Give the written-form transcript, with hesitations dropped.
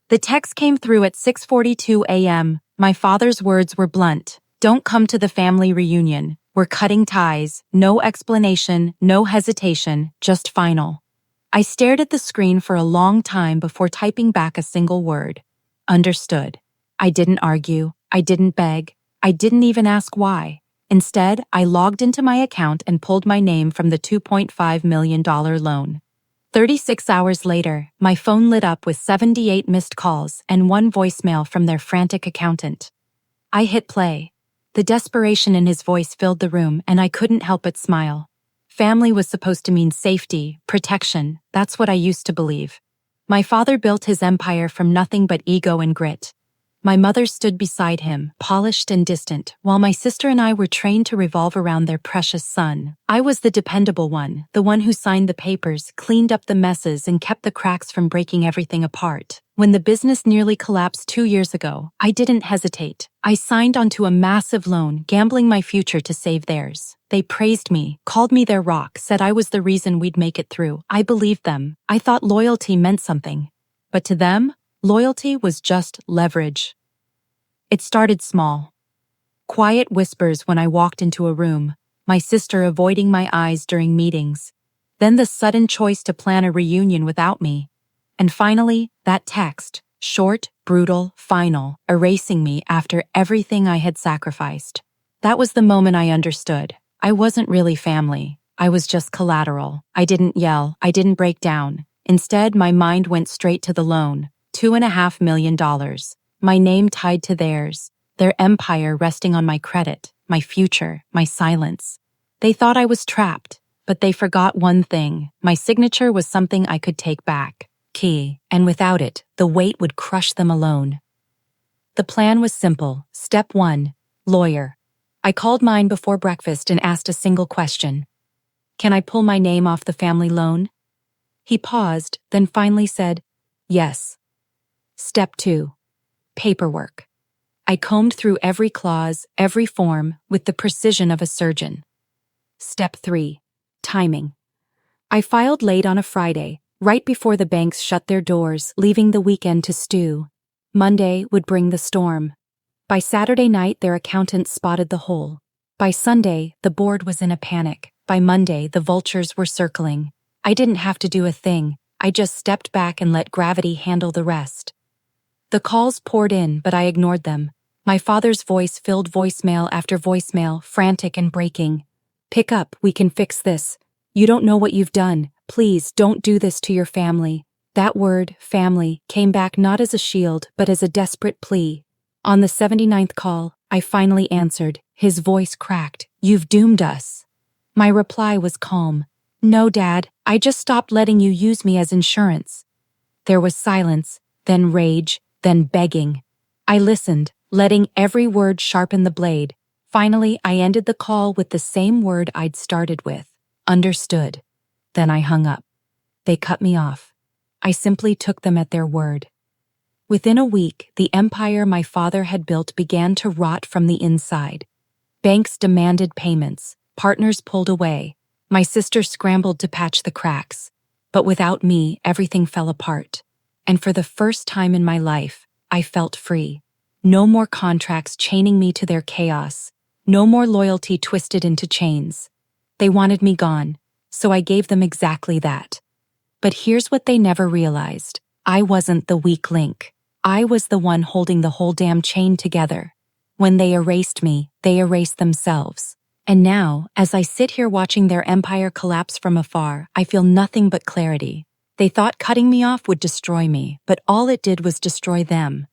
The text came through at 6:42 a.m. My father's words were blunt. Don't come to the family reunion. We're cutting ties. No explanation, no hesitation, just final. I stared at the screen for a long time before typing back a single word. Understood. I didn't argue. I didn't beg. I didn't even ask why. Instead, I logged into my account and pulled my name from the $2.5 million loan. 36 hours later, my phone lit up with 78 missed calls and one voicemail from their frantic accountant. I hit play. The desperation in his voice filled the room, and I couldn't help but smile. Family was supposed to mean safety, protection. That's what I used to believe. My father built his empire from nothing but ego and grit. My mother stood beside him, polished and distant, while my sister and I were trained to revolve around their precious son. I was the dependable one, the one who signed the papers, cleaned up the messes, and kept the cracks from breaking everything apart. When the business nearly collapsed 2 years ago, I didn't hesitate. I signed onto a massive loan, gambling my future to save theirs. They praised me, called me their rock, said I was the reason we'd make it through. I believed them. I thought loyalty meant something. But to them, loyalty was just leverage. It started small. Quiet whispers when I walked into a room, my sister avoiding my eyes during meetings, then the sudden choice to plan a reunion without me, and finally, that text, short, brutal, final, erasing me after everything I had sacrificed. That was the moment I understood. I wasn't really family. I was just collateral. I didn't yell. I didn't break down. Instead, my mind went straight to the loan, $2.5 million. My name tied to theirs, their empire resting on my credit, my future, my silence. They thought I was trapped, but they forgot one thing. My signature was something I could take back. Key, and without it, the weight would crush them alone. The plan was simple. Step 1, lawyer. I called mine before breakfast and asked a single question. Can I pull my name off the family loan? He paused, then finally said, yes. Step 2, paperwork. I combed through every clause, every form, with the precision of a surgeon. Step 3, timing. I filed late on a Friday, right before the banks shut their doors, leaving the weekend to stew. Monday would bring the storm. By Saturday night, their accountant spotted the hole. By Sunday, the board was in a panic. By Monday, the vultures were circling. I didn't have to do a thing. I just stepped back and let gravity handle the rest. The calls poured in, but I ignored them. My father's voice filled voicemail after voicemail, frantic and breaking. Pick up, we can fix this. You don't know what you've done. Please don't do this to your family. That word, family, came back not as a shield, but as a desperate plea. On the 79th call, I finally answered. His voice cracked. You've doomed us. My reply was calm. No, Dad, I just stopped letting you use me as insurance. There was silence, then rage, then begging. I listened, letting every word sharpen the blade. Finally, I ended the call with the same word I'd started with. Understood. Then I hung up. They cut me off. I simply took them at their word. Within a week, the empire my father had built began to rot from the inside. Banks demanded payments. Partners pulled away. My sister scrambled to patch the cracks. But without me, everything fell apart. And for the first time in my life, I felt free. No more contracts chaining me to their chaos. No more loyalty twisted into chains. They wanted me gone, so I gave them exactly that. But here's what they never realized. I wasn't the weak link. I was the one holding the whole damn chain together. When they erased me, they erased themselves. And now, as I sit here watching their empire collapse from afar, I feel nothing but clarity. They thought cutting me off would destroy me, but all it did was destroy them.